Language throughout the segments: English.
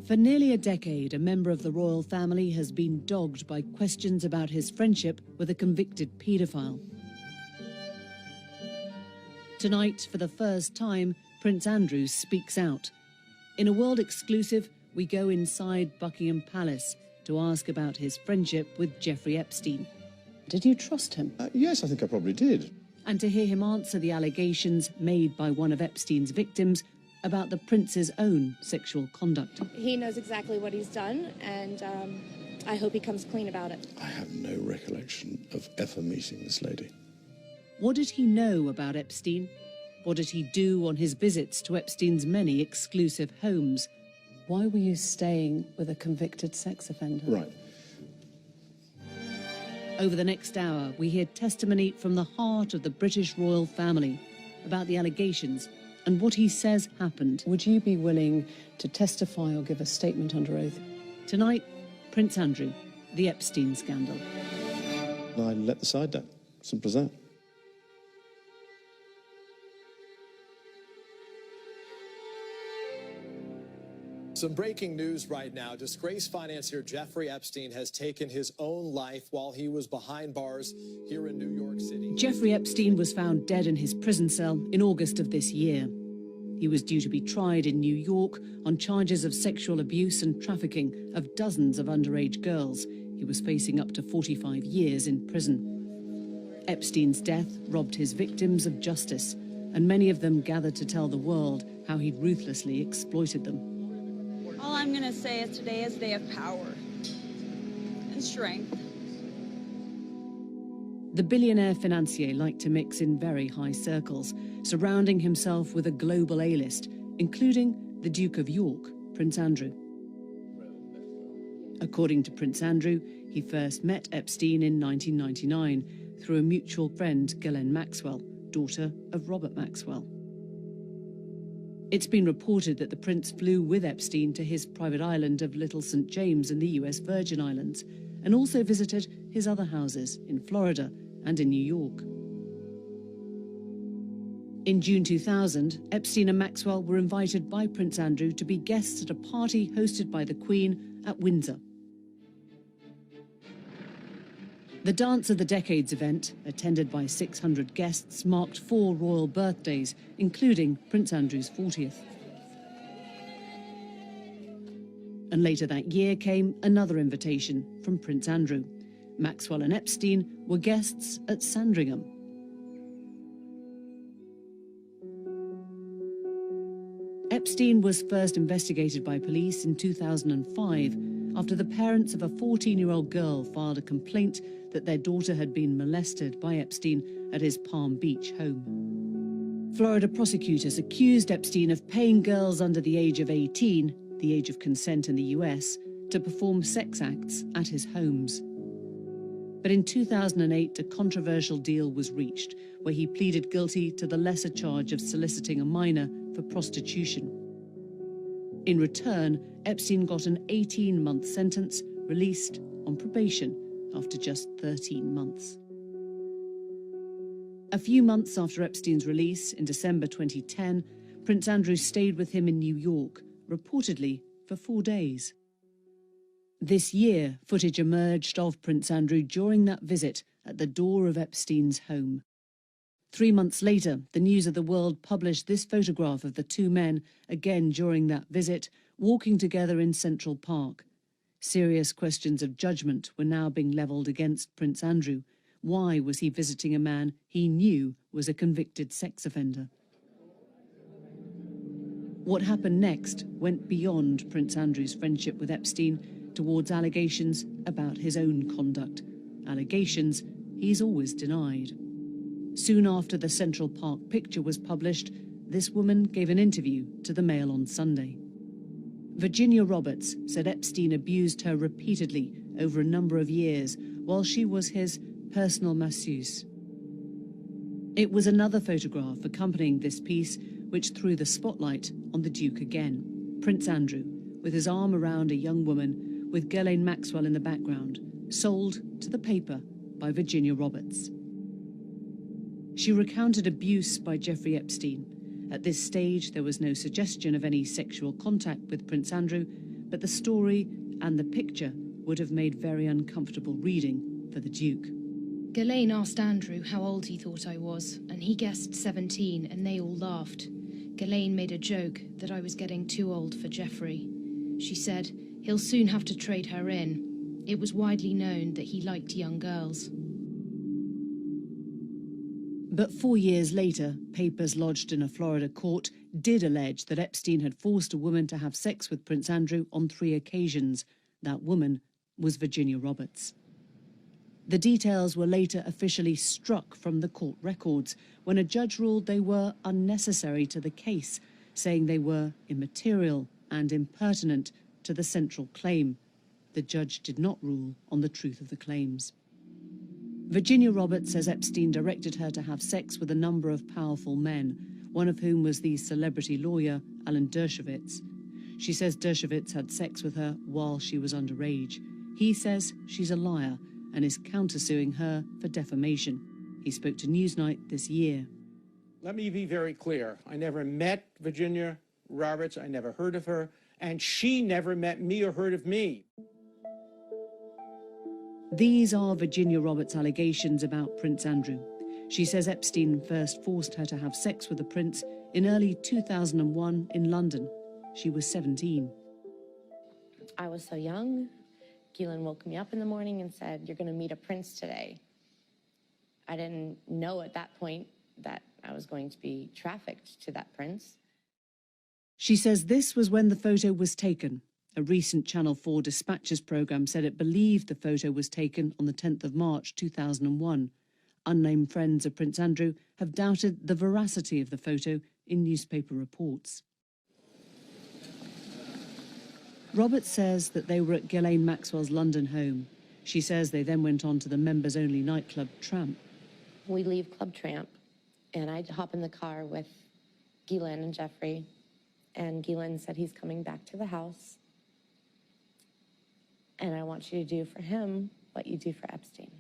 For nearly a decade, a member of the royal family has been dogged by questions about his friendship with a convicted paedophile. Tonight, for the first time, Prince Andrew speaks out. In a world exclusive, we go inside Buckingham Palace to ask about his friendship with Jeffrey Epstein. Did you trust him? Yes, I think I probably did. And to hear him answer the allegations made by one of Epstein's victims about the prince's own sexual conduct. He knows exactly what he's done, and I hope he comes clean about it. I have no recollection of ever meeting this lady. What did he know about Epstein? What did he do on his visits to Epstein's many exclusive homes? Why were you staying with a convicted sex offender? Right. Over the next hour, we hear testimony from the heart of the British royal family about the allegations and what he says happened. Would you be willing to testify or give a statement under oath? Tonight, Prince Andrew, the Epstein scandal. I let the side down. Simple as that. Some breaking news right now. Disgraced financier Jeffrey Epstein has taken his own life while he was behind bars here in New York City. Jeffrey Epstein was found dead in his prison cell in August of this year. He was due to be tried in New York on charges of sexual abuse and trafficking of dozens of underage girls. He was facing up to 45 years in prison. Epstein's death robbed his victims of justice, and many of them gathered to tell the world how he ruthlessly exploited them. All I'm going to say is today is a day of power and strength. The billionaire financier liked to mix in very high circles, surrounding himself with a global A-list, including the Duke of York, Prince Andrew. According to Prince Andrew, he first met Epstein in 1999 through a mutual friend, Ghislaine Maxwell, daughter of Robert Maxwell. It's been reported that the prince flew with Epstein to his private island of Little St. James in the US Virgin Islands, and also visited his other houses in Florida and in New York. In June 2000, Epstein and Maxwell were invited by Prince Andrew to be guests at a party hosted by the Queen at Windsor. The Dance of the Decades event, attended by 600 guests, marked 4 royal birthdays, including Prince Andrew's 40th. And later that year came another invitation from Prince Andrew. Maxwell and Epstein were guests at Sandringham. Epstein was first investigated by police in 2005 after the parents of a 14-year-old girl filed a complaint that their daughter had been molested by Epstein at his Palm Beach home. Florida prosecutors accused Epstein of paying girls under the age of 18, the age of consent in the US, to perform sex acts at his homes. But in 2008, a controversial deal was reached where he pleaded guilty to the lesser charge of soliciting a minor for prostitution. In return, Epstein got an 18-month sentence, released on probation after just 13 months. A few months after Epstein's release, in December 2010, Prince Andrew stayed with him in New York, reportedly for 4 days. This year, footage emerged of Prince Andrew during that visit at the door of Epstein's home. 3 months later, the News of the World published this photograph of the two men, again during that visit, walking together in Central Park. Serious questions of judgment were now being levelled against Prince Andrew. Why was he visiting a man he knew was a convicted sex offender? What happened next went beyond Prince Andrew's friendship with Epstein towards allegations about his own conduct. Allegations he's always denied. Soon after the Central Park picture was published, this woman gave an interview to the Mail on Sunday. Virginia Roberts said Epstein abused her repeatedly over a number of years while she was his personal masseuse. It was another photograph accompanying this piece which threw the spotlight on the Duke again. Prince Andrew, with his arm around a young woman with Ghislaine Maxwell in the background, sold to the paper by Virginia Roberts. She recounted abuse by Jeffrey Epstein. At this stage, there was no suggestion of any sexual contact with Prince Andrew, but the story and the picture would have made very uncomfortable reading for the Duke. Ghislaine asked Andrew how old he thought I was, and he guessed 17, and they all laughed. Ghislaine made a joke that I was getting too old for Geoffrey. She said he'll soon have to trade her in. It was widely known that he liked young girls. But 4 years later, papers lodged in a Florida court did allege that Epstein had forced a woman to have sex with Prince Andrew on 3 occasions. That woman was Virginia Roberts. The details were later officially struck from the court records when a judge ruled they were unnecessary to the case, saying they were immaterial and impertinent to the central claim. The judge did not rule on the truth of the claims. Virginia Roberts says Epstein directed her to have sex with a number of powerful men, one of whom was the celebrity lawyer Alan Dershowitz. She says Dershowitz had sex with her while she was underage. He says she's a liar and is countersuing her for defamation. He spoke to Newsnight this year. Let me be very clear. I never met Virginia Roberts. I never heard of her. And she never met me or heard of me. These are Virginia Roberts' allegations about Prince Andrew. She says Epstein first forced her to have sex with the prince in early 2001 in London. She was 17. I was so young. Ghislaine woke me up in the morning and said, "You're going to meet a prince today." I didn't know at that point that I was going to be trafficked to that prince. She says this was when the photo was taken. A recent Channel 4 Dispatches programme said it believed the photo was taken on the 10th of March 2001. Unnamed friends of Prince Andrew have doubted the veracity of the photo in newspaper reports. Roberts says that they were at Ghislaine Maxwell's London home. She says they then went on to the members-only nightclub Tramp. We leave Club Tramp, and I hop in the car with Ghislaine and Geoffrey, and Ghislaine said he's coming back to the house, and I want you to do for him what you do for Epstein.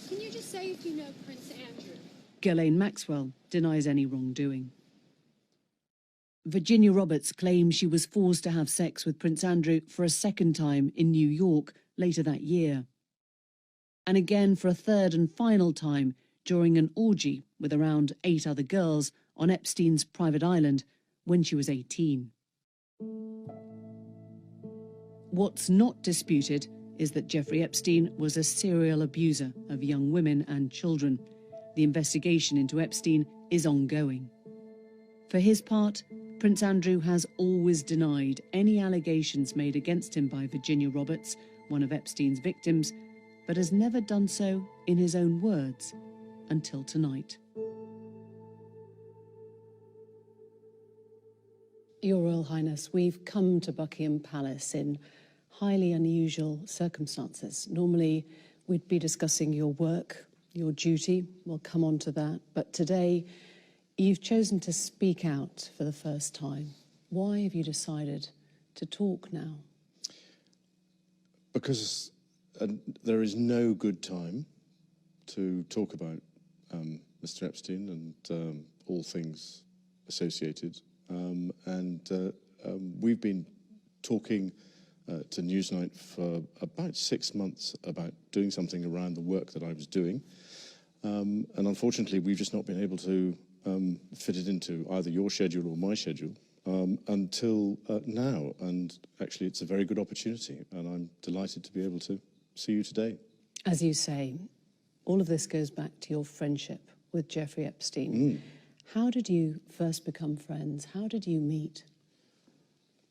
Can you just say if you know Prince Andrew? Ghislaine Maxwell denies any wrongdoing. Virginia Roberts claims she was forced to have sex with Prince Andrew for a second time in New York later that year. And again for a third and final time during an orgy with around 8 other girls on Epstein's private island when she was 18. What's not disputed is that Jeffrey Epstein was a serial abuser of young women and children. The investigation into Epstein is ongoing. For his part, Prince Andrew has always denied any allegations made against him by Virginia Roberts, one of Epstein's victims, but has never done so in his own words until tonight. Your Royal Highness, we've come to Buckingham Palace in highly unusual circumstances. Normally, we'd be discussing your work, your duty. We'll come on to that. But today, you've chosen to speak out for the first time. Why have you decided to talk now? Because there is no good time to talk about Mr. Epstein and all things associated. We've been talking to Newsnight for about 6 months about doing something around the work that I was doing. And unfortunately, we've just not been able to fit it into either your schedule or my schedule until now. And actually, it's a very good opportunity, and I'm delighted to be able to see you today. As you say, all of this goes back to your friendship with Jeffrey Epstein. How did you first become friends? How did you meet?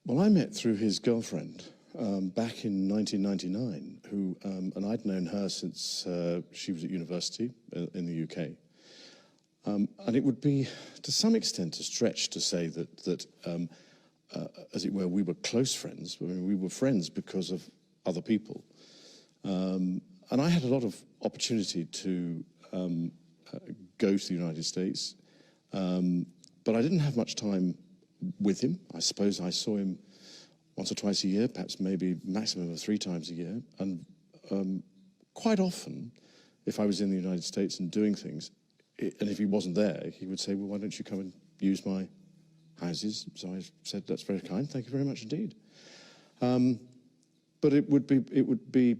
Well, I met through his girlfriend back in 1999, who, and I'd known her since she was at university in the UK. And it would be, to some extent, a stretch to say that as it were, we were close friends. I mean, we were friends because of other people. And I had a lot of opportunity to go to the United States, but I didn't have much time with him. I suppose I saw him once or twice a year, perhaps maybe maximum of 3 times a year. And quite often, if I was in the United States and doing things, and if he wasn't there, he would say, well, why don't you come and use my houses? So I said, that's very kind, thank you very much indeed. But it would be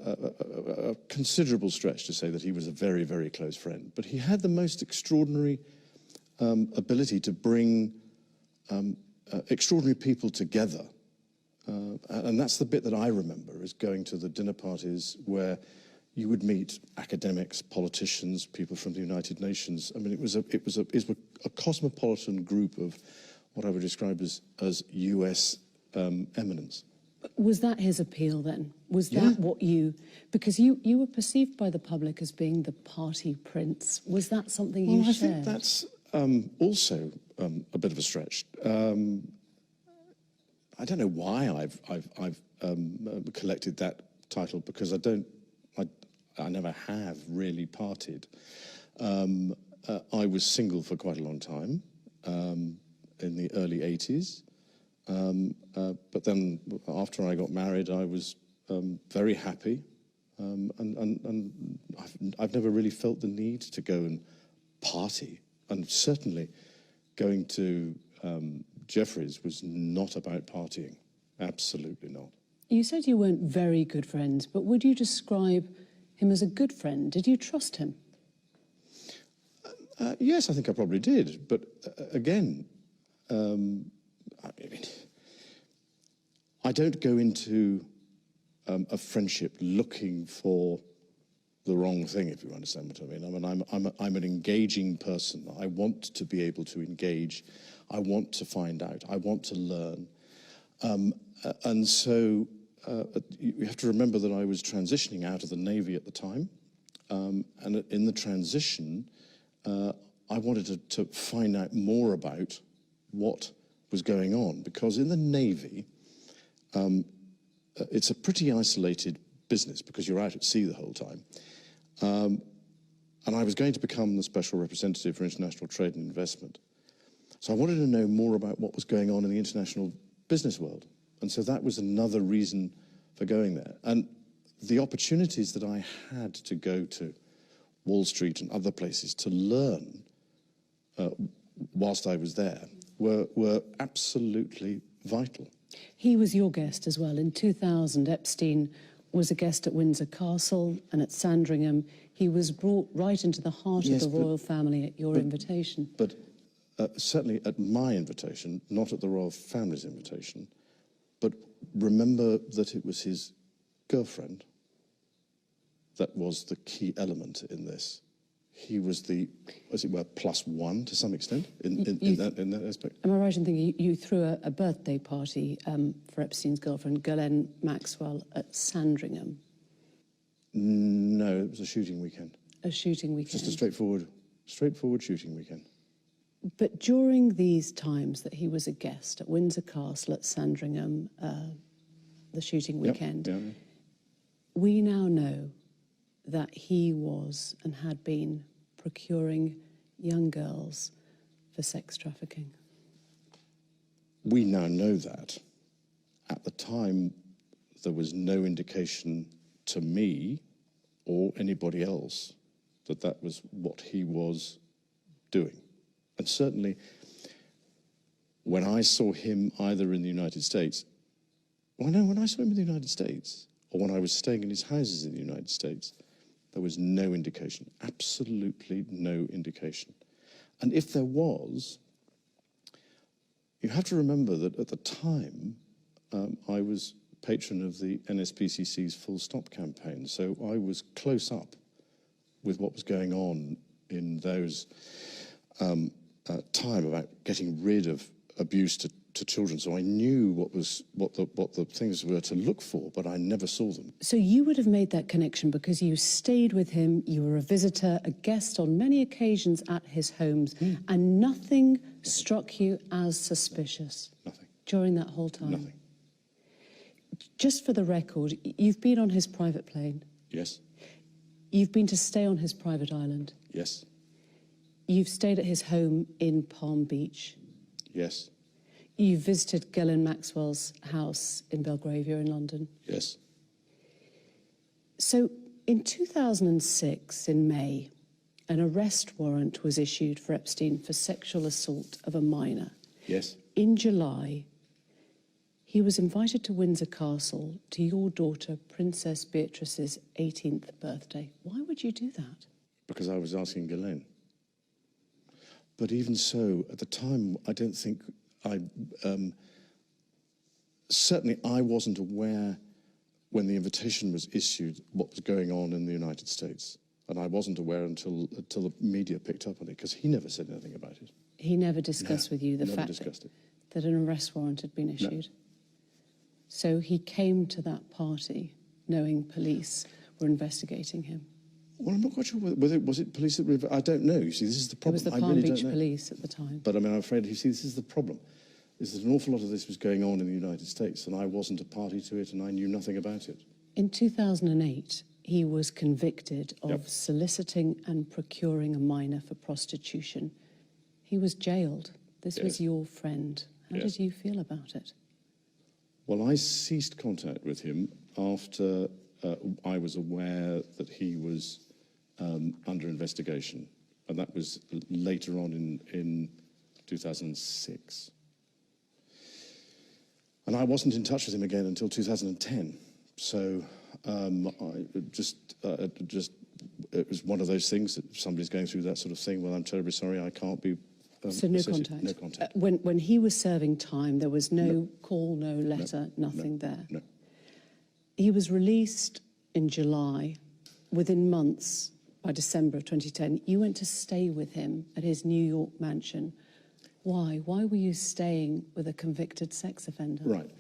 a considerable stretch to say that he was a very, very close friend. But he had the most extraordinary ability to bring extraordinary people together. And that's the bit that I remember, is going to the dinner parties where you would meet academics, politicians, people from the United Nations. I mean, it was a cosmopolitan group of what I would describe as US eminence. Was that his appeal then? Was that what you... Because you were perceived by the public as being the party prince. Was that something you shared? I think that's also a bit of a stretch. I don't know why I've collected that title, because I never have really partied. I was single for quite a long time in the early 80s. But then after I got married, I was very happy, and I've never really felt the need to go and party. And certainly going to Jeffrey's was not about partying, absolutely not. You said you weren't very good friends, but would you describe him as a good friend? Did you trust him? Yes, I think I probably did, but again, I mean, I don't go into a friendship looking for the wrong thing, if you understand what I mean. I mean, I'm an engaging person. I want to be able to engage. I want to find out. I want to learn. And so you have to remember that I was transitioning out of the Navy at the time. And in the transition, I wanted to find out more about what was going on, because in the Navy, it's a pretty isolated business because you're out at sea the whole time. And I was going to become the Special Representative for International Trade and Investment. So I wanted to know more about what was going on in the international business world. And so that was another reason for going there. And the opportunities that I had to go to Wall Street and other places to learn whilst I was there were absolutely vital. He was your guest as well. In 2000, Epstein was a guest at Windsor Castle and at Sandringham. He was brought right into the heart of the royal family at your invitation. But certainly at my invitation, not at the royal family's invitation. But remember that it was his girlfriend that was the key element in this. He was the, as it were, plus one to some extent in that aspect. Am I right in thinking you threw a birthday party for Epstein's girlfriend, Ghislaine Maxwell, at Sandringham? No, it was a shooting weekend. A shooting weekend? Just a straightforward shooting weekend. But during these times that he was a guest at Windsor Castle, at Sandringham, the shooting weekend, we now know that he was and had been procuring young girls for sex trafficking. We now know that. At the time, there was no indication to me or anybody else that that was what he was doing. And certainly, when I saw him either in the United States, when I saw him in the United States, or when I was staying in his houses in the United States, there was no indication, absolutely no indication. And if there was, you have to remember that at the time, I was patron of the NSPCC's Full Stop campaign, so I was close up with what was going on in those time about getting rid of abuse to children. So I knew what the things were to look for, but I never saw them. So you would have made that connection because you stayed with him, you were a visitor, a guest on many occasions at his homes, and nothing struck you as suspicious? Nothing. During that whole time? Nothing. Just for the record, you've been on his private plane? Yes. You've been to stay on his private island? Yes. You've stayed at his home in Palm Beach? Yes. You visited Ghislaine Maxwell's house in Belgravia in London? Yes. So in 2006, in May, an arrest warrant was issued for Epstein for sexual assault of a minor. Yes. In July, He was invited to Windsor Castle to your daughter, Princess Beatrice's 18th birthday. Why would you do that? Because I was asking Ghislaine. But even so, at the time, I don't think certainly I wasn't aware when the invitation was issued what was going on in the United States. And I wasn't aware until the media picked up on it, because he never said anything about it. He never discussed with you the never fact discussed it. that an arrest warrant had been issued? No. So he came to that party knowing police were investigating him? Well, I'm not quite sure whether was it police that were, I don't know. You see, this is the problem. It was the Palm Beach police at the time. But I mean, I'm afraid, you see, this is the problem, is that an awful lot of this was going on in the United States, and I wasn't a party to it, and I knew nothing about it. In 2008, he was convicted of soliciting and procuring a minor for prostitution. He was jailed. This was your friend. How did you feel about it? Well, I ceased contact with him after I was aware that he was under investigation, and that was later on in 2006. And I wasn't in touch with him again until 2010. So it was one of those things that somebody's going through that sort of thing. Well, I'm terribly sorry, I can't be. So no contact? No contact. When he was serving time, there was no call, no letter, nothing there? No. He was released in July. Within months, by December of 2010, you went to stay with him at his New York mansion. Why? Why were you staying with a convicted sex offender? Right.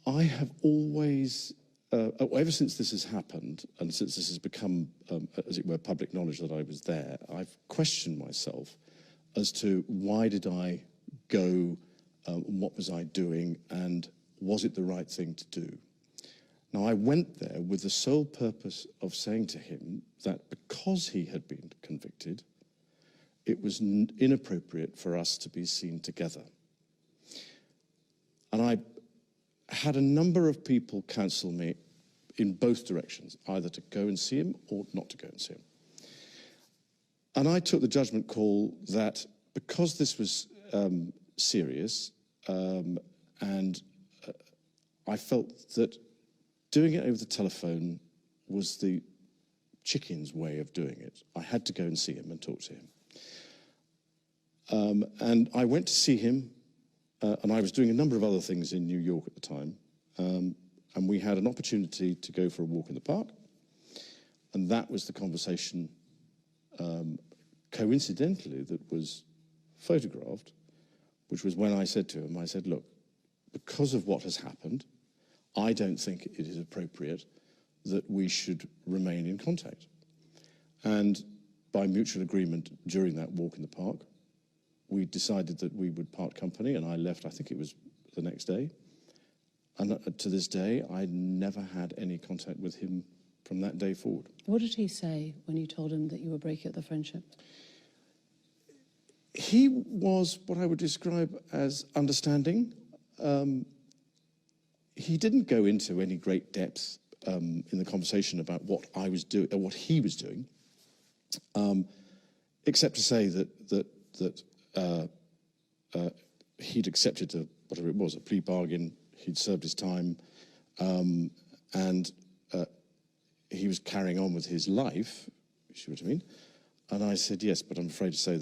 I have always, ever since this has happened, and since this has become, as it were, public knowledge that I was there, I've questioned myself as to why did I go, what was I doing, and was it the right thing to do? Now, I went there with the sole purpose of saying to him that because he had been convicted, it was inappropriate for us to be seen together. And I had a number of people counsel me in both directions, either to go and see him or not to go and see him. And I took the judgment call that because this was serious, and I felt that doing it over the telephone was the chicken's way of doing it. I had to go and see him and talk to him. And I went to see him, and I was doing a number of other things in New York at the time, and we had an opportunity to go for a walk in the park, and that was the conversation, coincidentally, that was photographed, which was when I said to him, I said, look, because of what has happened, I don't think it is appropriate that we should remain in contact. And by mutual agreement during that walk in the park, we decided that we would part company, and I left, I think it was the next day. And to this day, I never had any contact with him from that day forward. What did he say when you told him that you were breaking up the friendship? He was what I would describe as understanding. He didn't go into any great depth in the conversation about what I was doing, or what he was doing, except to say that he'd accepted whatever it was, a plea bargain. He'd served his time, and he was carrying on with his life. You see what I mean? And I said yes, but I'm afraid to say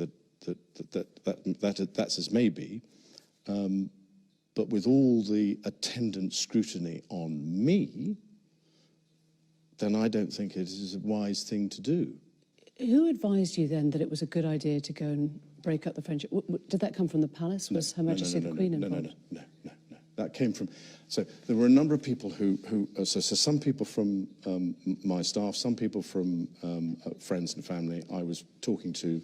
that's as may be. But with all the attendant scrutiny on me, then I don't think it is a wise thing to do. Who advised you then that it was a good idea to go and break up the friendship? Did that come from the palace? Was Her Majesty the Queen involved? No. That came from, so there were a number of people so some people from my staff, some people from friends and family I was talking to,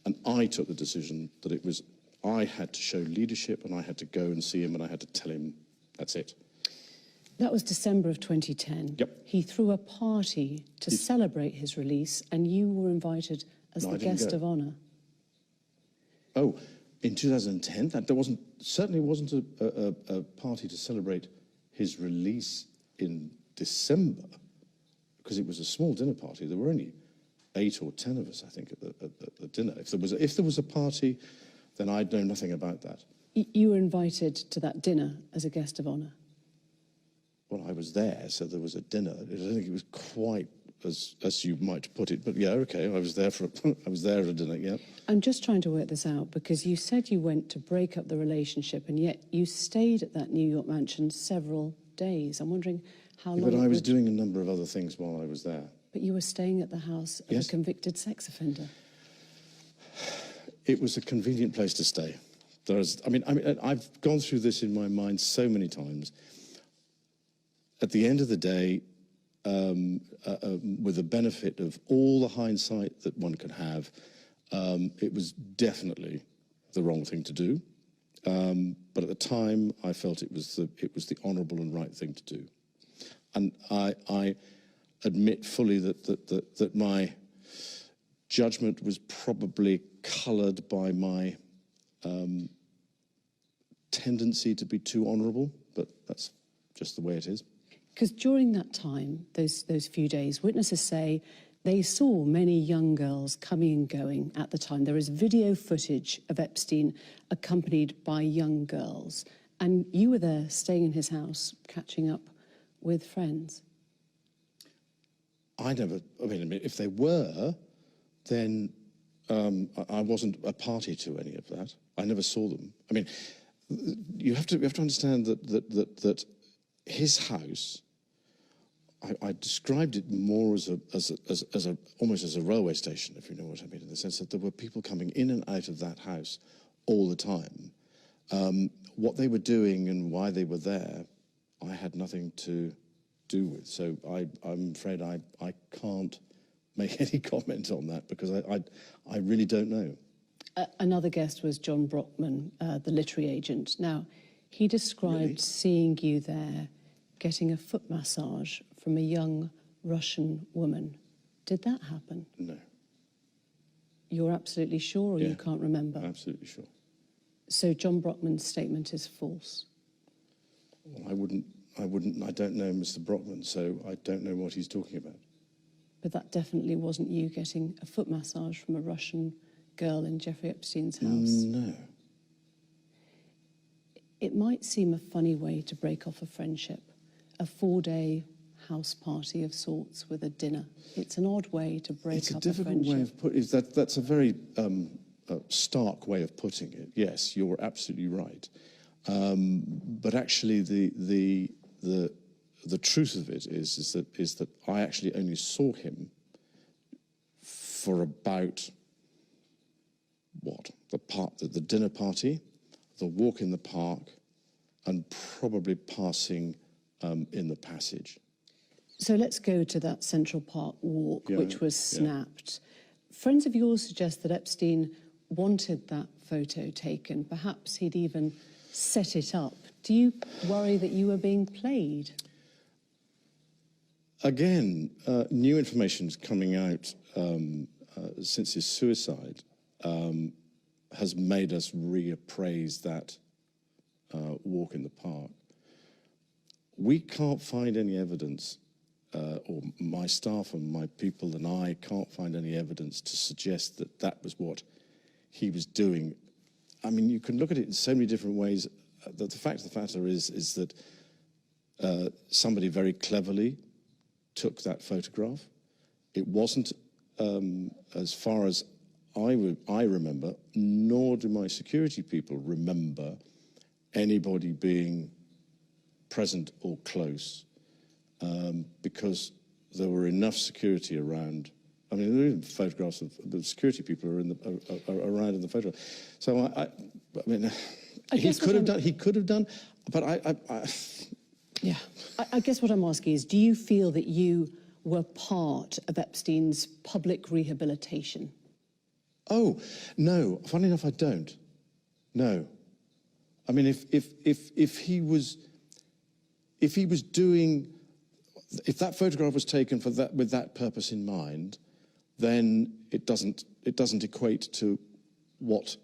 and I took the decision that it was, I had to show leadership, and I had to go and see him, and I had to tell him, that's it. That was December of 2010. Yep. He threw a party to celebrate his release, and you were invited as the guest of honour. Oh, in 2010? There certainly wasn't a party to celebrate his release in December, because it was a small dinner party. There were only 8 or 10 of us, I think, at the dinner. If there was a party, then I'd know nothing about that. You were invited to that dinner as a guest of honour. Well, I was there, so there was a dinner. I don't think it was quite as you might put it, but yeah, okay, I was there I was there at a dinner, yeah. I'm just trying to work this out because you said you went to break up the relationship and yet you stayed at that New York mansion several days. I'm wondering how long... But I was doing a number of other things while I was there. But you were staying at the house of a convicted sex offender. It was a convenient place to stay. I mean, I've gone through this in my mind so many times. At the end of the day, with the benefit of all the hindsight that one could have, it was definitely the wrong thing to do. But at the time, I felt it was the honourable and right thing to do. And I admit fully that my judgment was probably coloured by my tendency to be too honourable, but that's just the way it is. Because during that time, those few days, witnesses say they saw many young girls coming and going at the time. There is video footage of Epstein accompanied by young girls. And you were there staying in his house, catching up with friends. I mean, if they were, then I wasn't a party to any of that. I never saw them. I mean, you have to understand that his house, I described it more as almost as a railway station, if you know what I mean, in the sense that there were people coming in and out of that house all the time. What they were doing and why they were there, I had nothing to do with. So I'm afraid I can't make any comment on that because I really don't know. Another guest was John Brockman, the literary agent. Now, he described seeing you there getting a foot massage from a young Russian woman. Did that happen? No. You're absolutely sure or you can't remember? Absolutely sure. So John Brockman's statement is false? Well, I don't know Mr. Brockman, so I don't know what he's talking about. But that definitely wasn't you getting a foot massage from a Russian girl in Jeffrey Epstein's house? No. It might seem a funny way to break off a friendship, a 4-day house party of sorts with a dinner. It's an odd way to break up a friendship. It's a difficult way of putting it. That's a very stark way of putting it. Yes, you're absolutely right. But actually, the truth of it is that I actually only saw him for about the dinner party, the walk in the park, and probably passing in the passage. So let's go to that Central Park walk, which was snapped. Friends of yours suggest that Epstein wanted that photo taken. Perhaps he'd even set it up. Do you worry that you were being played? Again, new information's coming out since his suicide has made us reappraise that walk in the park. We can't find any evidence, or my staff and my people and I can't find any evidence to suggest that that was what he was doing. I mean, you can look at it in so many different ways. The fact of the matter is that somebody very cleverly took that photograph. It wasn't, as far as I remember, nor do my security people remember anybody being present or close, because there were enough security around. I mean, there are even photographs of the security people are around in the photograph. So I mean, he could have done, but Yeah, I guess what I'm asking is, do you feel that you were part of Epstein's public rehabilitation? Oh, no. Funny enough, I don't. No. I mean, if he was doing, if that photograph was taken for that with that purpose in mind, then it doesn't equate to what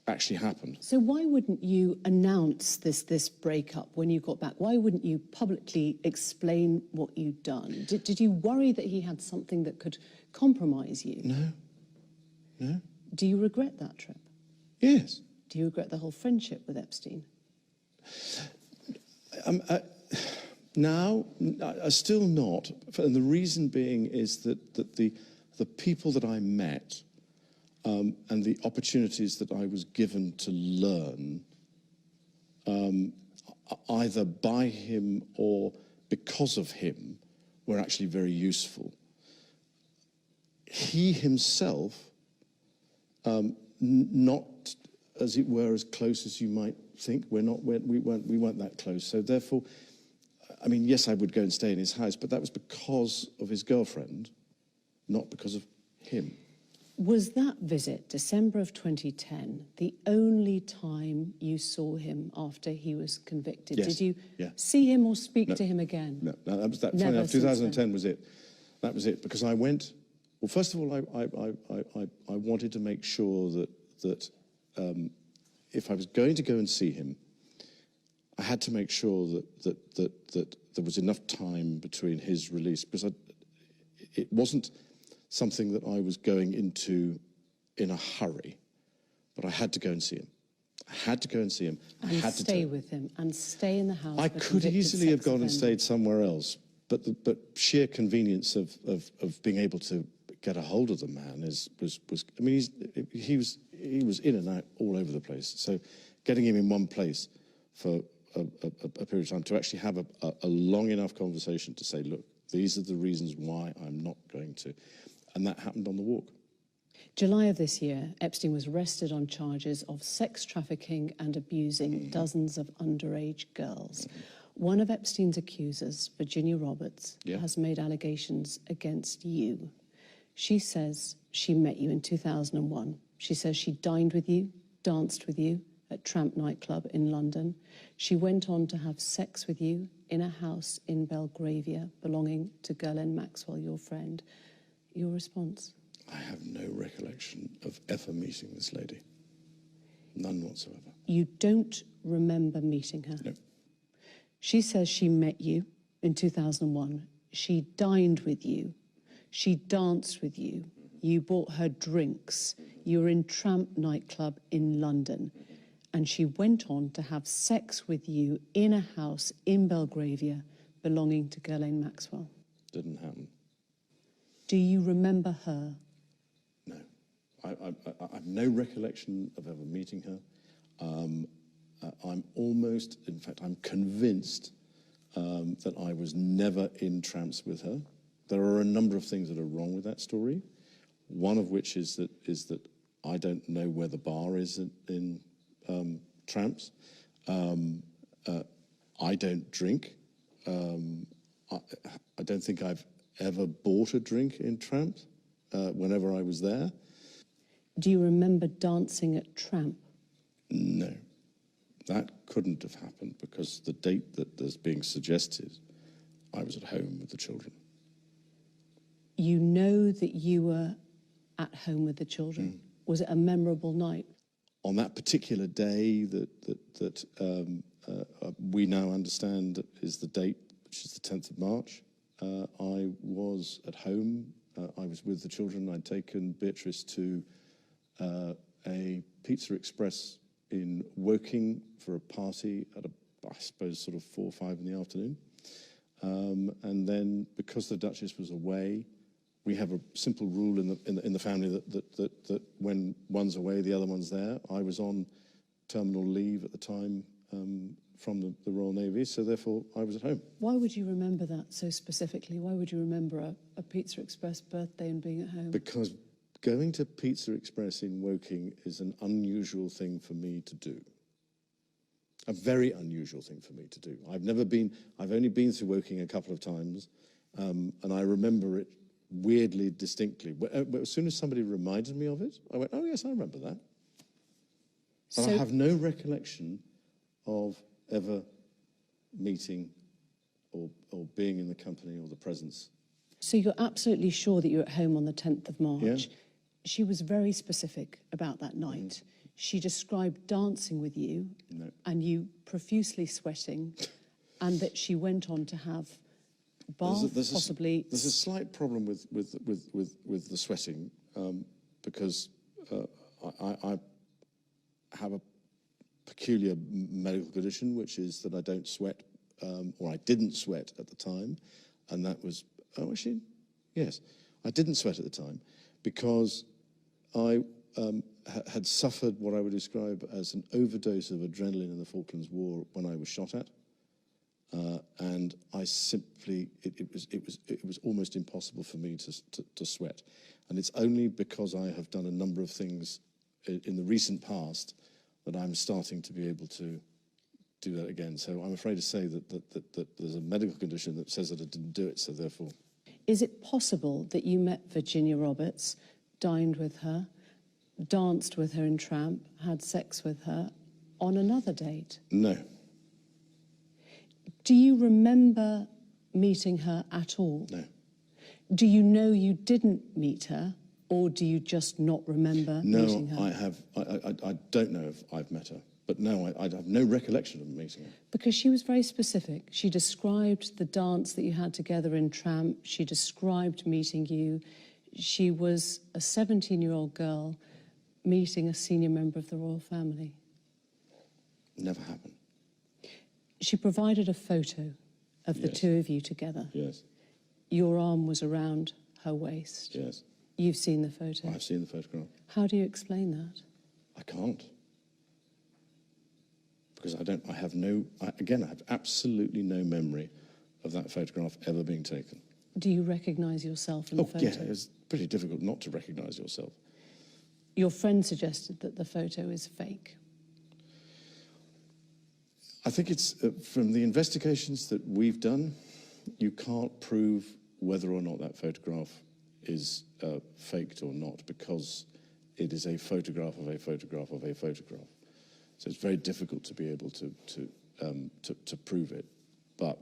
actually happened. So why wouldn't you announce this breakup when you got back? Why wouldn't you publicly explain what you'd done? Did you worry that he had something that could compromise you? No. No. Do you regret that trip? Yes. Do you regret the whole friendship with Epstein? Now, still not. And the reason being is that the people that I met and the opportunities that I was given to learn, either by him or because of him, were actually very useful. He himself, not, as it were, as close as you might think. We weren't that close. So therefore, I mean, yes, I would go and stay in his house, but that was because of his girlfriend, not because of him. Was that visit, December of 2010, the only time you saw him after he was convicted? Yes. Did you Yeah. see him or speak to him again? No, that was that. Never Funny enough, since 2010 was it. That was it, because I went. Well, first of all, I wanted to make sure that if I was going to go and see him, I had to make sure that there was enough time between his release, because it wasn't something that I was going into in a hurry, but I had to go and see him. I had to go and see him. I And had to stay with him and stay in the house. I of a could convicted easily have sex gone and offender. stayed somewhere else, but sheer convenience of being able to get a hold of the man was. I mean, he was in and out all over the place. So getting him in one place for a period of time to actually have a long enough conversation to say, look, these are the reasons why I'm not going to, and that happened on the walk. July of this year, Epstein was arrested on charges of sex trafficking and abusing dozens of underage girls. One of Epstein's accusers, Virginia Roberts, has made allegations against you. She says she met you in 2001. She says she dined with you, danced with you at Tramp nightclub in London. She went on to have sex with you in a house in Belgravia belonging to Ghislaine Maxwell, your friend. Your response? I have no recollection of ever meeting this lady. None whatsoever. You don't remember meeting her? No. She says she met you in 2001. She dined with you. She danced with you. You bought her drinks. You were in Tramp nightclub in London. And she went on to have sex with you in a house in Belgravia belonging to Ghislaine Maxwell. Didn't happen. Do you remember her? No. I have no recollection of ever meeting her. I'm almost, in fact, I'm convinced that I was never in Tramps with her. There are a number of things that are wrong with that story. One of which is that I don't know where the bar is in Tramps. I don't drink. I don't think I've ever bought a drink in Tramp whenever I was there. Do you remember dancing at Tramp? No, that couldn't have happened because the date that is being suggested, I was at home with the children. You know that you were at home with the children. Was it a memorable night? On that particular day that we now understand is the date, which is the 10th of March, I was at home. I was with the children. I'd taken Beatrice to a Pizza Express in Woking for a party at I suppose sort of 4 or 5 in the afternoon. And then because the Duchess was away, we have a simple rule in the family that when one's away, the other one's there. I was on terminal leave at the time from the Royal Navy, so therefore I was at home. Why would you remember that so specifically? Why would you remember a Pizza Express birthday and being at home? Because going to Pizza Express in Woking is an unusual thing for me to do. A very unusual thing for me to do. I've only been through Woking a couple of times, and I remember it weirdly distinctly. As soon as somebody reminded me of it, I went, oh yes, I remember that. But I have no recollection of ever meeting or being in the company or the presence. So you're absolutely sure that you're at home on the 10th of March. Yeah. She was very specific about that night. She described dancing with you and you profusely sweating, and that she went on to have bath, possibly. There's a slight problem with the sweating because I have a peculiar medical condition, which is that I don't sweat, or I didn't sweat at the time, and that was, oh, actually, yes, I didn't sweat at the time because I had suffered what I would describe as an overdose of adrenaline in the Falklands War when I was shot at, and I simply, it was almost impossible for me to sweat, and it's only because I have done a number of things in the recent past that I'm starting to be able to do that again. So I'm afraid to say that there's a medical condition that says that I didn't do it, so therefore. Is it possible that you met Virginia Roberts, dined with her, danced with her in Tramp, had sex with her on another date? No. Do you remember meeting her at all? No. Do you know you didn't meet her, or do you just not remember meeting her? No, I don't know if I've met her, but no, I have no recollection of meeting her. Because she was very specific. She described the dance that you had together in Tramp. She described meeting you. She was a 17-year-old girl meeting a senior member of the royal family. Never happened. She provided a photo of the two of you together. Yes. Your arm was around her waist. Yes. You've seen the photo. I've seen the photograph. How do you explain that? I can't. Because I have no, again, I have absolutely no memory of that photograph ever being taken. Do you recognise yourself in the photo? Yeah, it's pretty difficult not to recognise yourself. Your friend suggested that the photo is fake. I think it's, from the investigations that we've done, you can't prove whether or not that photograph is faked or not, because it is a photograph of a photograph of a photograph. So it's very difficult to be able to prove it. But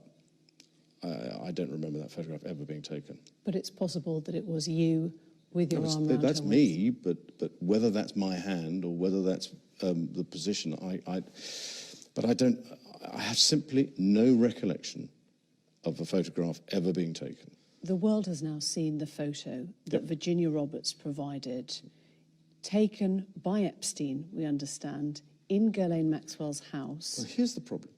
I don't remember that photograph ever being taken. But it's possible that it was you with your arm around that's her me, but whether that's my hand or whether that's the position, I have simply no recollection of a photograph ever being taken. The world has now seen the photo that Virginia Roberts provided, taken by Epstein, we understand, in Ghislaine Maxwell's house. Well, here's the problem.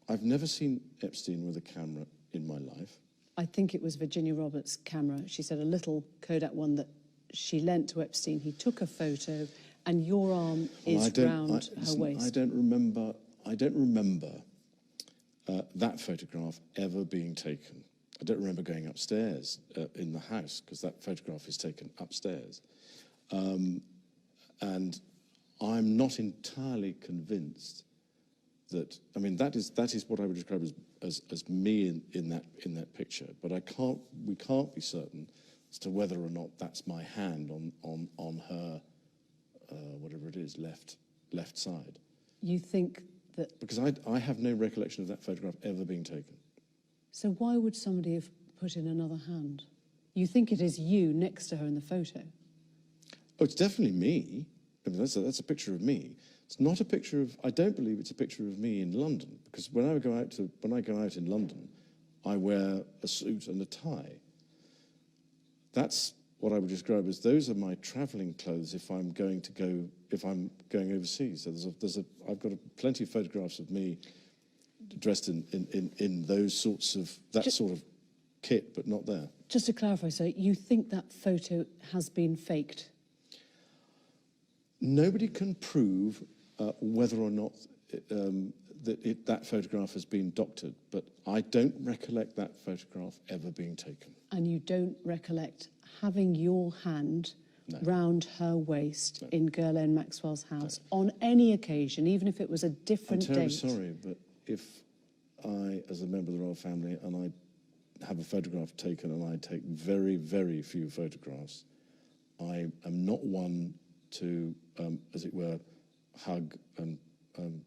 I've never seen Epstein with a camera in my life. I think it was Virginia Roberts' camera. She said a little Kodak one that she lent to Epstein. He took a photo, and your arm is round her waist. I don't remember that photograph ever being taken. I don't remember going upstairs in the house, because that photograph is taken upstairs. And I'm not entirely convinced that, I mean, that is what I would describe as me in that picture. But we can't be certain as to whether or not that's my hand on her, whatever it is, left side. You think that... Because I have no recollection of that photograph ever being taken. So why would somebody have put in another hand? You think it is you next to her in the photo? Oh, it's definitely me. I mean, that's a picture of me. It's not a picture of, I don't believe it's a picture of me in London, because when I go out in London, I wear a suit and a tie. That's what I would describe as, those are my travelling clothes if I'm going going overseas. So I've got plenty of photographs of me dressed in those sorts of, sort of kit, but not there. Just to clarify, so you think that photo has been faked? Nobody can prove whether or not that photograph has been doctored, but I don't recollect that photograph ever being taken. And you don't recollect having your hand round her waist in Ghislaine Maxwell's house on any occasion, even if it was a different date? I'm terribly sorry, but if I, as a member of the royal family, and I have a photograph taken, and I take very, very few photographs, I am not one to, as it were, hug, and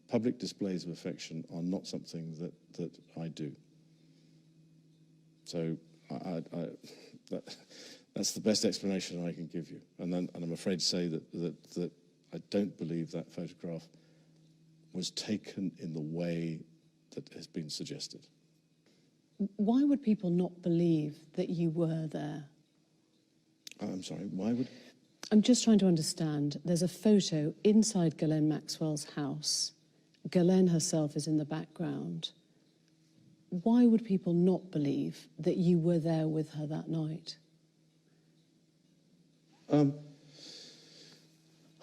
public displays of affection are not something that I do. So that's the best explanation I can give you. And I'm afraid to say that I don't believe that photograph was taken in the way that has been suggested. Why would people not believe that you were there? I'm sorry, why would... I'm just trying to understand. There's a photo inside Ghislaine Maxwell's house Ghislaine herself is in the background. Why would people not believe that you were there with her that night? Well,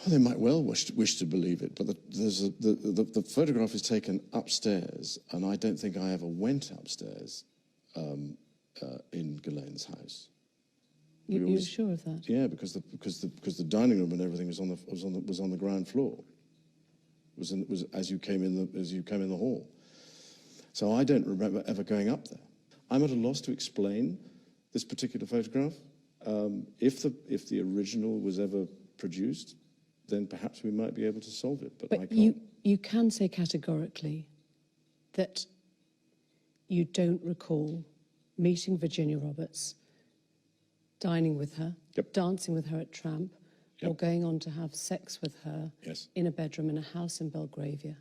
they might well wish to believe it, but the photograph is taken upstairs, and I don't think I ever went upstairs in Ghislaine's house. You're sure of that? Yeah, because the dining room and everything was on the ground floor. It was as you came in the hall. So I don't remember ever going up there. I'm at a loss to explain this particular photograph. If the original was ever produced, then perhaps we might be able to solve it. But I can't. You can say categorically that you don't recall meeting Virginia Roberts, dining with her, Yep. dancing with her at Tramp, or Yep. going on to have sex with her Yes. in a bedroom in a house in Belgravia.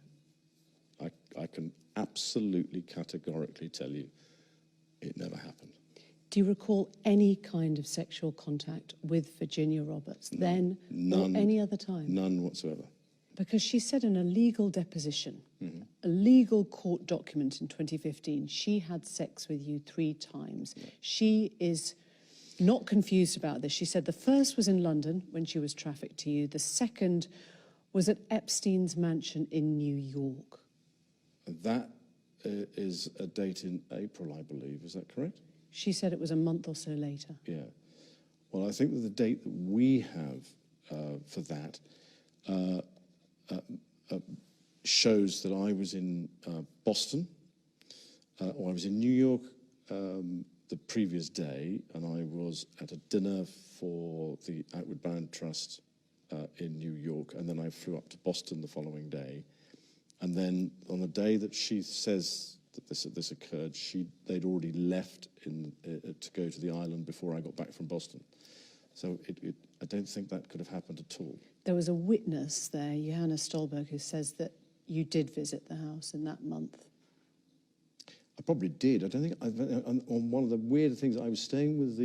I can absolutely categorically tell you it never happened. Do you recall any kind of sexual contact with Virginia Roberts then None. or any other time? None whatsoever. Because she said in a legal deposition, Mm-hmm. a legal court document in 2015, she had sex with you 3 times. Yeah. She is not confused about this. She said the first was in London when she was trafficked to you. The second was at Epstein's mansion in New York. That is a date in April, I believe. Is that correct? She said it was a month or so later. Yeah. Well, I think that the date that we have for that shows that I was in Boston, or I was in New York the previous day, and I was at a dinner for the Outward Bound Trust in New York, and then I flew up to Boston the following day. And then on the day that she says that this occurred, they'd already left to go to the island before I got back from Boston. So I don't think that could have happened at all. There was a witness there, Johanna Stolberg, who says that you did visit the house in that month. I probably did. I don't think. On one of the weird things, I was staying with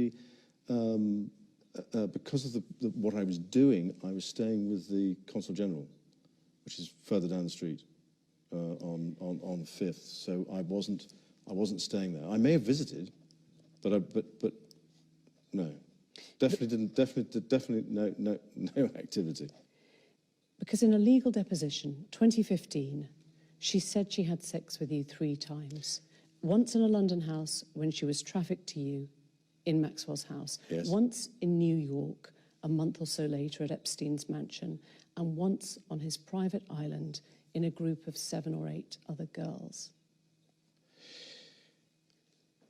because of what I was doing. I was staying with the Consul General, which is further down the street on Fifth. So I wasn't staying there. I may have visited, but no, definitely didn't. Definitely no activity. Because in a legal deposition, 2015, she said she had sex with you 3 times. Once in a London house when she was trafficked to you in Maxwell's house. Yes. Once in New York a month or so later at Epstein's mansion. And once on his private island in a group of 7 or 8 other girls.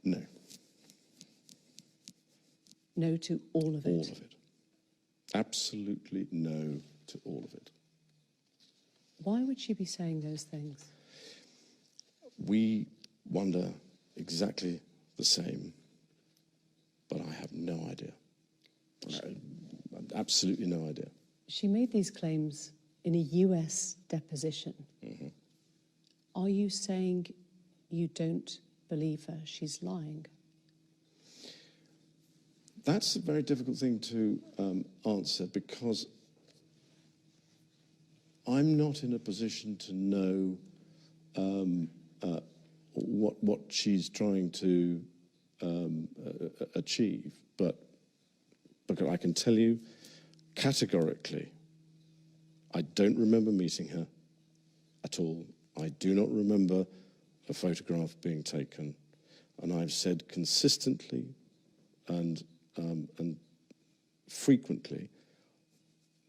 No. No to all of it? All of it. Absolutely no to all of it. Why would she be saying those things? We wonder exactly the same, but I have no idea. Absolutely no idea. She made these claims in a US deposition. Mm-hmm. Are you saying you don't believe her? She's lying? That's a very difficult thing to answer, because I'm not in a position to know what she's trying to achieve, but I can tell you categorically, I don't remember meeting her at all. I do not remember a photograph being taken, and I've said consistently and frequently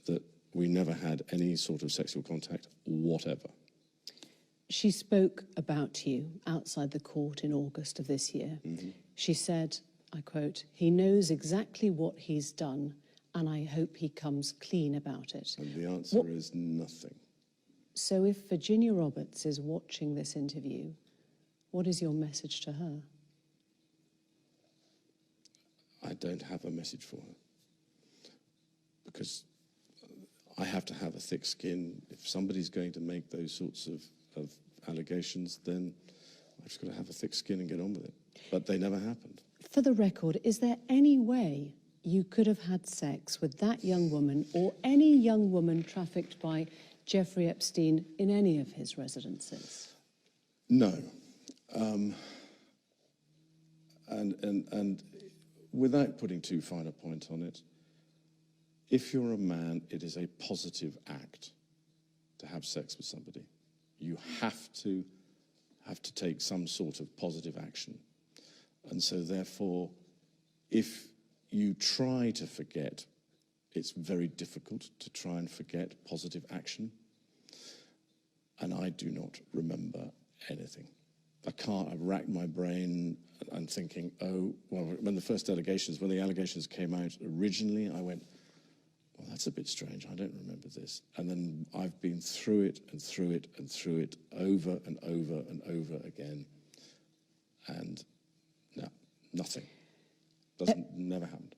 that we never had any sort of sexual contact whatever. She spoke about you outside the court in August of this year. Mm-hmm. She said, I quote, "He knows exactly what he's done, and I hope he comes clean about it." And the answer is nothing. So if Virginia Roberts is watching this interview, what is your message to her? I don't have a message for her, because I have to have a thick skin. If somebody's going to make those sorts of allegations, then I've just got to have a thick skin and get on with it. But they never happened. For the record, is there any way you could have had sex with that young woman or any young woman trafficked by Jeffrey Epstein in any of his residences? No. And without putting too fine a point on it, if you're a man, it is a positive act to have sex with somebody. You have to take some sort of positive action. And so therefore, if you try to forget, it's very difficult to try and forget positive action. And I do not remember anything. I've racked my brain and thinking, oh, well, when the allegations came out originally, I went, well, that's a bit strange. I don't remember this. And then I've been through it and through it and through it over and over and over again. And no, nothing. Never happened.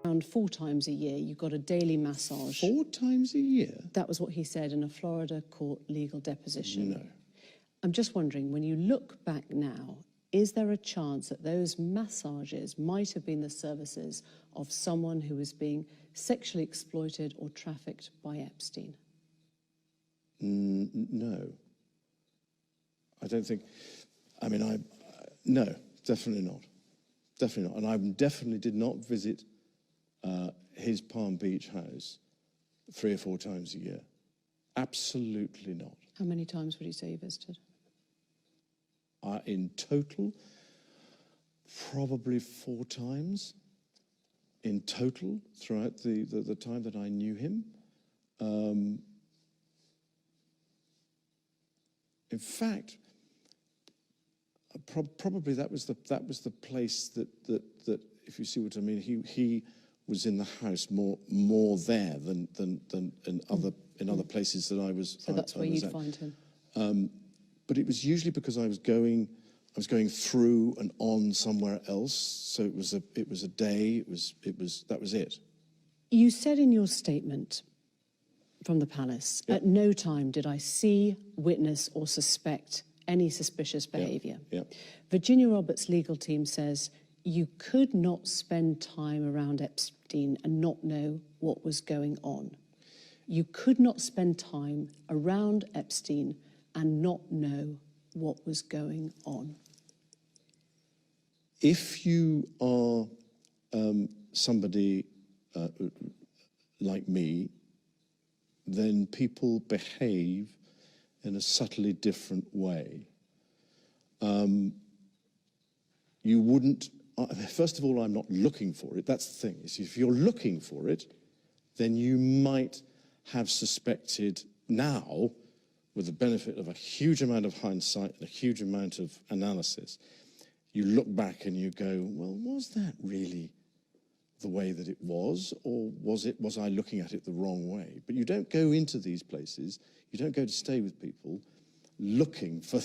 Around 4 times a year, you got a daily massage. 4 times a year? That was what he said in a Florida court legal deposition. No. I'm just wondering, when you look back now, is there a chance that those massages might have been the services of someone who was being sexually exploited or trafficked by Epstein? No. I don't think, no, definitely not. Definitely not. And I definitely did not visit his Palm Beach house 3 or 4 times a year. Absolutely not. How many times would you say you visited? In total, probably 4 times. In total, throughout the time that I knew him. In fact, probably that was the place that if you see what I mean, he was in the house more there than in other places that I was. So that's where you'd find him. But it was usually because I was going through and on somewhere else. So it was a day. That was it. You said in your statement from the palace, Yep. at no time did I see, witness, or suspect any suspicious behaviour. Yep. Virginia Roberts' legal team says you could not spend time around Epstein and not know what was going on. You could not spend time around Epstein and not know what was going on. If you are somebody like me, then people behave in a subtly different way. You wouldn't, first of all, I'm not looking for it. That's the thing. Is if you're looking for it, then you might have suspected now, with the benefit of a huge amount of hindsight and a huge amount of analysis, you look back and you go, well, was that really the way that it was, or was I looking at it the wrong way? But you don't go into these places, you don't go to stay with people looking for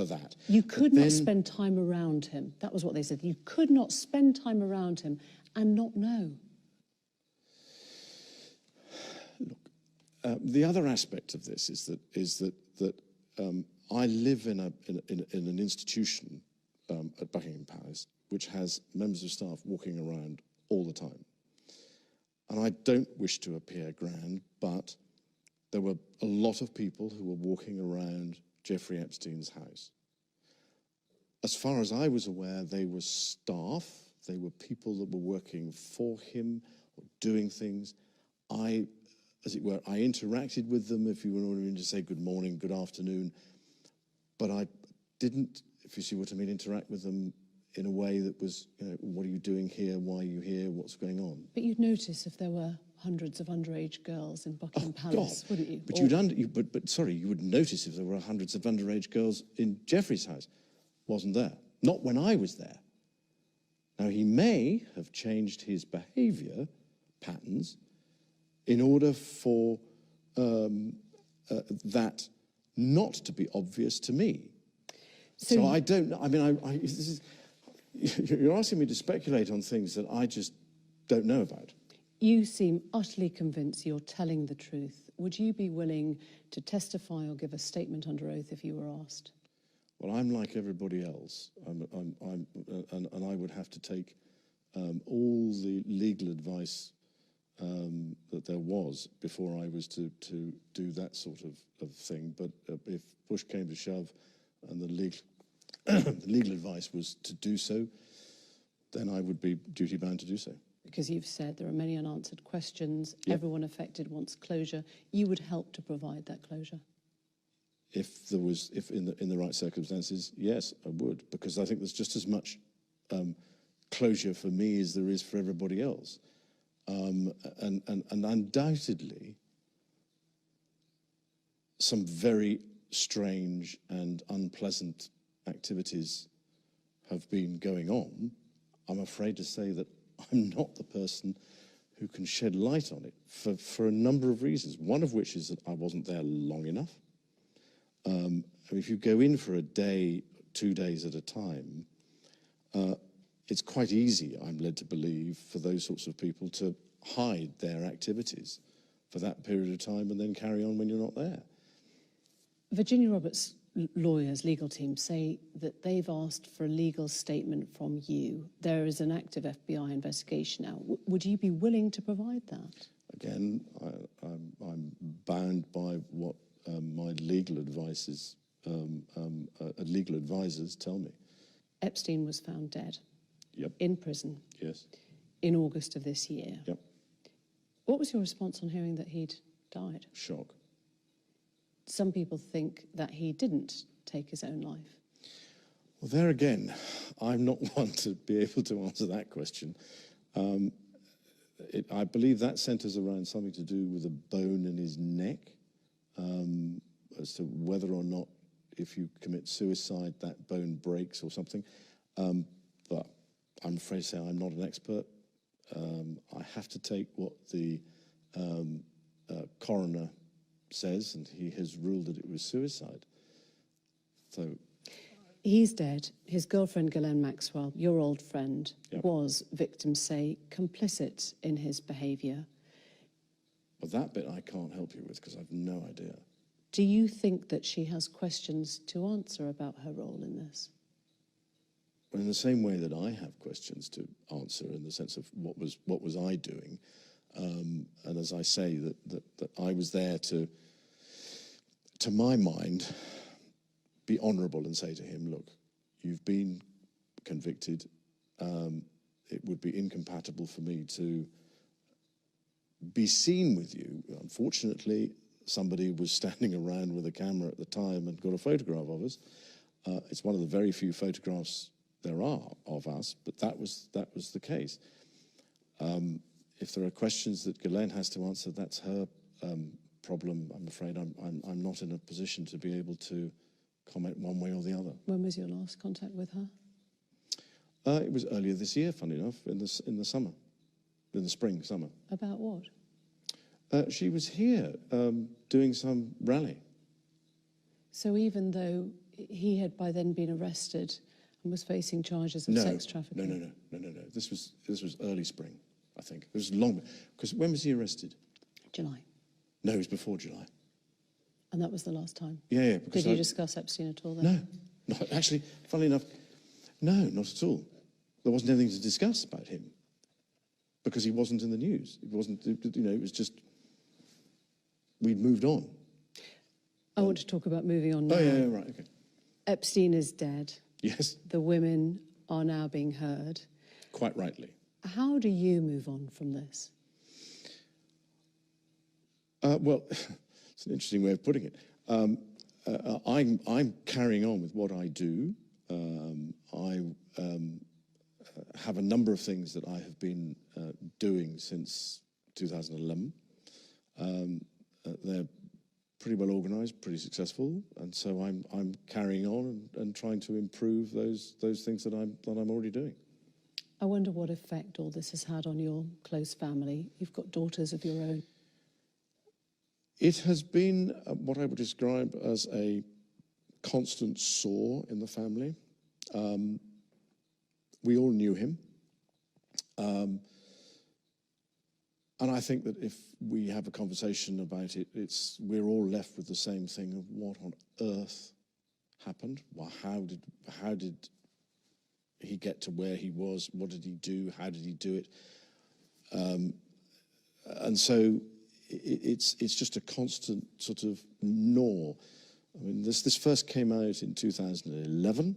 that. You could not spend time around him. That was what they said. You could not spend time around him and not know. Look, the other aspect of this is that I live in an institution at Buckingham Palace which has members of staff walking around all the time. And I don't wish to appear grand, but there were a lot of people who were walking around Jeffrey Epstein's house. As far as I was aware, they were staff, they were people that were working for him, or doing things. As it were, I interacted with them, if you wanted to say good morning, good afternoon, but I didn't, if you see what I mean, interact with them in a way that was, what are you doing here? Why are you here? What's going on? But you'd notice if there were hundreds of underage girls in Buckingham Palace, God. wouldn't you? But you would notice if there were hundreds of underage girls in Jeffrey's house. Wasn't there. Not when I was there. Now, he may have changed his behaviour patterns in order for that not to be obvious to me. So I don't know. I mean, you're asking me to speculate on things that I just don't know about. You seem utterly convinced you're telling the truth. Would you be willing to testify or give a statement under oath if you were asked? Well, I'm like everybody else, and I would have to take all the legal advice that there was before I was to do that sort of thing. But if push came to shove and the legal advice was to do so, then I would be duty-bound to do so. Because you've said there are many unanswered questions, everyone affected wants closure. You would help to provide that closure? If in the right circumstances, yes, I would, because I think there's just as much closure for me as there is for everybody else. And undoubtedly, some very strange and unpleasant activities have been going on. I'm afraid to say that I'm not the person who can shed light on it for a number of reasons, one of which is that I wasn't there long enough. If you go in for a day, 2 days at a time, it's quite easy, I'm led to believe, for those sorts of people to hide their activities for that period of time and then carry on when you're not there. Virginia Roberts' lawyers, legal team, say that they've asked for a legal statement from you. There is an active FBI investigation now. Would you be willing to provide that? Again, I'm bound by what my legal advisors tell me. Epstein was found dead. Yep. In prison. Yes. In August of this year. Yep. What was your response on hearing that he'd died? Shock. Some people think that he didn't take his own life. Well, there again, I'm not one to be able to answer that question. I believe that centres around something to do with a bone in his neck, as to whether or not, if you commit suicide, that bone breaks or something. But I'm afraid to say I'm not an expert. I have to take what the coroner says, and he has ruled that it was suicide. So he's dead. His girlfriend, Ghislaine Maxwell, your old friend, Yep. was, victims say, complicit in his behaviour. But that bit I can't help you with because I've no idea. Do you think that she has questions to answer about her role in this? Well, in the same way that I have questions to answer, in the sense of what was I doing, and as I say, that I was there to my mind, be honourable and say to him, look, you've been convicted. It would be incompatible for me to be seen with you. Unfortunately, somebody was standing around with a camera at the time and got a photograph of us. It's one of the very few photographs there are of us, but that was the case. If there are questions that Ghislaine has to answer, that's her problem. I'm afraid I'm not in a position to be able to comment one way or the other. When was your last contact with her? It was earlier this year, funny enough, in the summer, in the spring, summer. About what? She was here doing some rally. So even though he had by then been arrested and was facing charges of sex trafficking? No. This was early spring, I think. It was long, because when was he arrested? July. No, it was before July. And that was the last time? Yeah. Did you discuss Epstein at all then? No, actually, funnily enough, no, not at all. There wasn't anything to discuss about him because he wasn't in the news. It wasn't, it was just, we'd moved on. I want to talk about moving on now. Oh, yeah, right, okay. Epstein is dead. Yes. The women are now being heard. Quite rightly. How do you move on from this? Well, it's an interesting way of putting it. I'm carrying on with what I do. I have a number of things that I have been doing since 2011. They're pretty well organised, pretty successful, and so I'm carrying on and trying to improve those things that I'm already doing. I wonder what effect all this has had on your close family. You've got daughters of your own. It has been what I would describe as a constant sore in the family. We all knew him. And I think that if we have a conversation about it, we're all left with the same thing of what on earth happened? Well, how did he get to where he was? What did he do? How did he do it? and so it's just a constant sort of gnaw. I mean, this first came out in 2011,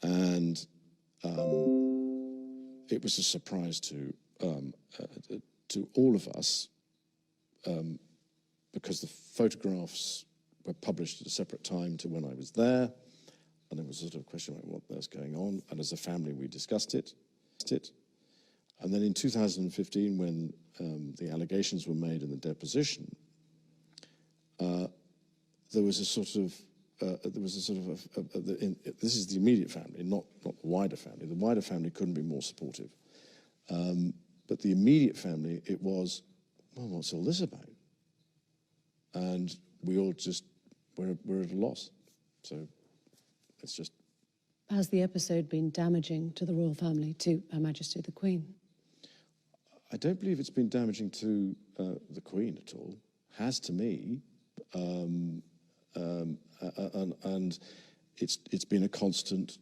and it was a surprise to all of us because the photographs were published at a separate time to when I was there, and it was sort of a question about what was going on. And as a family, we discussed it. And then in 2015, when the allegations were made in the deposition, there was a sort of this is the immediate family, not the wider family. The wider family couldn't be more supportive, but the immediate family, it was, well, what's all this about? And we all just we're at a loss. So it's just. Has the episode been damaging to the royal family, to Her Majesty the Queen? I don't believe it's been damaging to the Queen at all. Has to me, and it's been a constant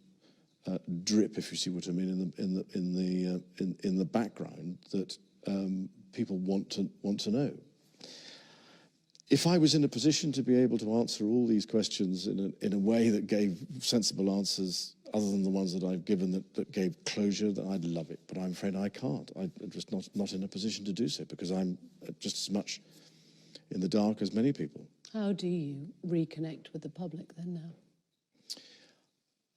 drip, if you see what I mean, in the background that people want to know. If I was in a position to be able to answer all these questions in a way that gave sensible answers, other than the ones that I've given that gave closure, then I'd love it. But I'm afraid I can't. I'm just not in a position to do so, because I'm just as much in the dark as many people. How do you reconnect with the public then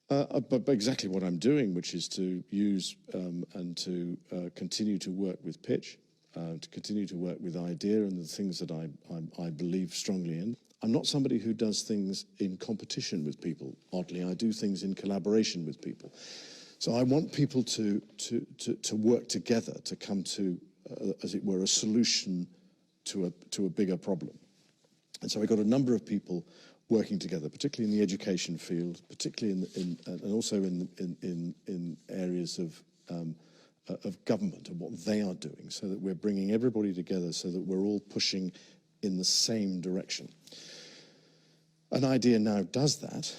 now? But exactly what I'm doing, which is to use and to continue to work with pitch, to continue to work with idea and the things that I believe strongly in. I'm not somebody who does things in competition with people. Oddly, I do things in collaboration with people. So I want people to work together to come to, as it were, a solution to a bigger problem. And so I got a number of people working together, particularly in the education field, particularly and also in areas of government and what they are doing, so that we're bringing everybody together, so that we're all pushing in the same direction. An idea now does that.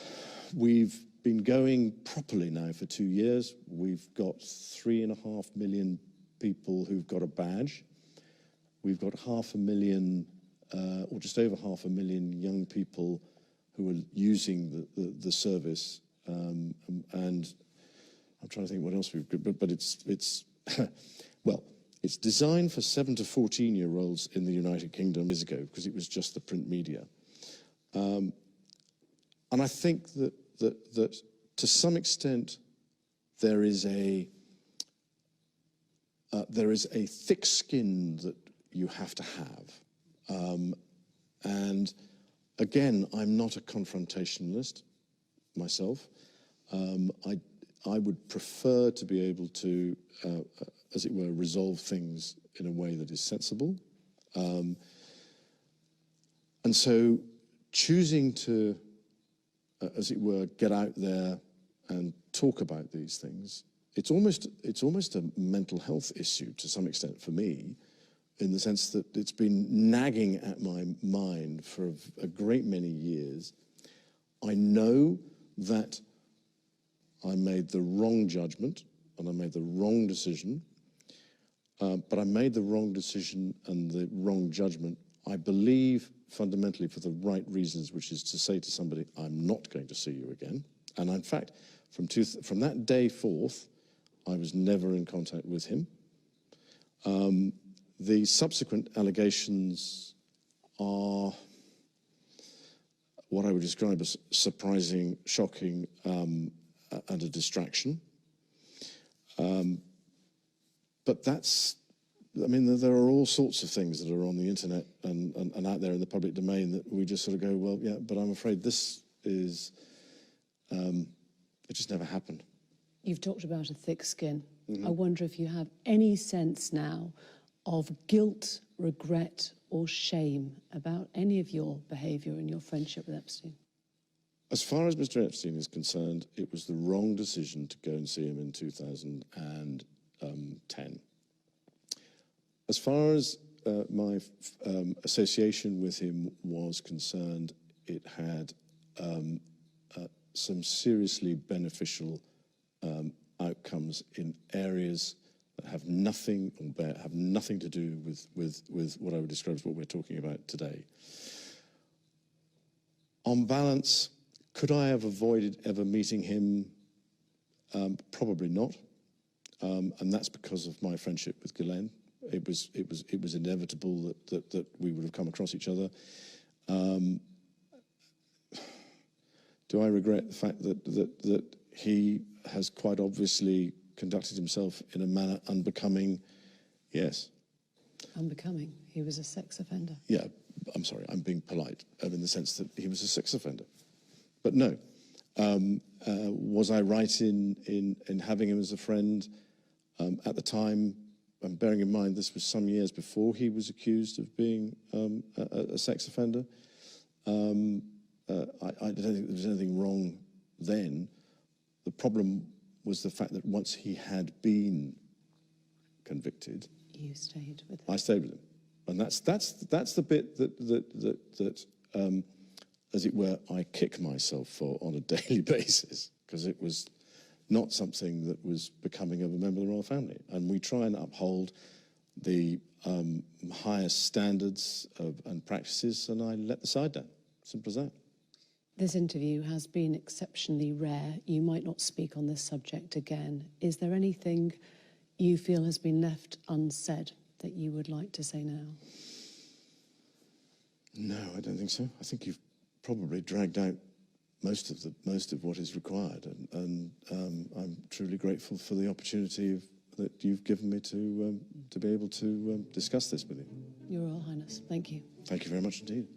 We've been going properly now for 2 years. We've got 3.5 million people who've got a badge. We've got 500,000, or just over 500,000 young people who are using the service, and I'm trying to think what else we've got, but it's well, it's designed for 7 to 14-year-olds in the United Kingdom years ago, because it was just the print media. And I think that to some extent there is a thick skin that you have to have. And again, I'm not a confrontationalist myself. I would prefer to be able to, as it were, resolve things in a way that is sensible. And so choosing to, as it were, get out there and talk about these things, it's almost a mental health issue to some extent for me, in the sense that it's been nagging at my mind for a great many years. I know that I made the wrong judgment and I made the wrong decision, but I made the wrong decision and the wrong judgment, I believe, fundamentally for the right reasons, which is to say to somebody, I'm not going to see you again. And in fact, from that day forth, I was never in contact with him. The subsequent allegations are what I would describe as surprising, shocking, and a distraction. But that's, I mean, there are all sorts of things that are on the internet and out there in the public domain that we just sort of go, well, yeah, but I'm afraid this is, it just never happened. You've talked about a thick skin. Mm-hmm. I wonder if you have any sense now of guilt, regret, or shame about any of your behaviour in your friendship with Epstein? As far as Mr. Epstein is concerned, it was the wrong decision to go and see him in 2010. As far as my association with him was concerned, it had some seriously beneficial outcomes in areas that have nothing to do with what I would describe as what we're talking about today. On balance, could I have avoided ever meeting him? Probably not, and that's because of my friendship with Ghislaine. It was inevitable that we would have come across each other. Do I regret the fact that he has quite obviously conducted himself in a manner unbecoming? Yes. Unbecoming? He was a sex offender. Yeah, I'm sorry, I'm being polite in the sense that he was a sex offender. But no. Was I right in having him as a friend at the time? And bearing in mind this was some years before he was accused of being a sex offender. I don't think there was anything wrong then. The problem was the fact that once he had been convicted, you stayed with him. I stayed with him, and that's the bit that as it were, I kick myself for on a daily basis, because it was not something that was becoming of a member of the royal family. And we try and uphold the highest standards and practices, and I let the side down. Simple as that. This interview has been exceptionally rare. You might not speak on this subject again. Is there anything you feel has been left unsaid that you would like to say now? No, I don't think so. I think you've probably dragged out most of what is required, and I'm truly grateful for the opportunity that you've given me to be able to discuss this with you. Your Royal Highness, thank you. Thank you very much indeed.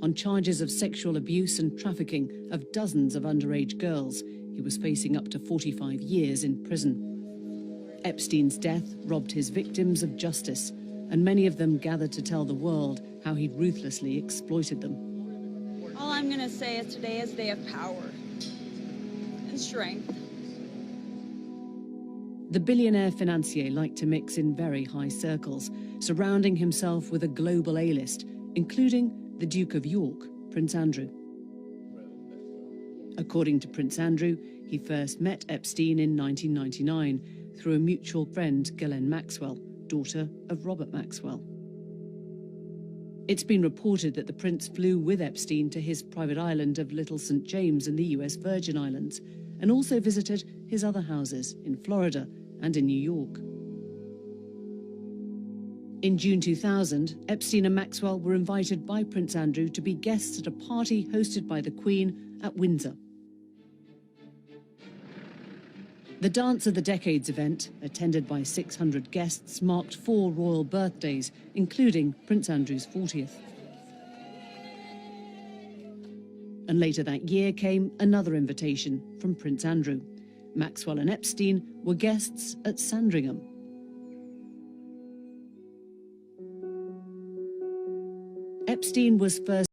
On charges of sexual abuse and trafficking of dozens of underage girls. He was facing up to 45 years in prison. Epstein's death robbed his victims of justice, and many of them gathered to tell the world how he'd ruthlessly exploited them. All I'm going to say is today is a day of power and strength. The billionaire financier liked to mix in very high circles, surrounding himself with a global A-list, including the Duke of York, Prince Andrew. According to Prince Andrew, he first met Epstein in 1999 through a mutual friend, Ghislaine Maxwell, daughter of Robert Maxwell. It's been reported that the prince flew with Epstein to his private island of Little St. James in the US Virgin Islands, and also visited his other houses in Florida and in New York. In June 2000, Epstein and Maxwell were invited by Prince Andrew to be guests at a party hosted by the Queen at Windsor. The Dance of the Decades event, attended by 600 guests, marked 4 royal birthdays, including Prince Andrew's 40th. And later that year came another invitation from Prince Andrew. Maxwell and Epstein were guests at Sandringham. Epstein was first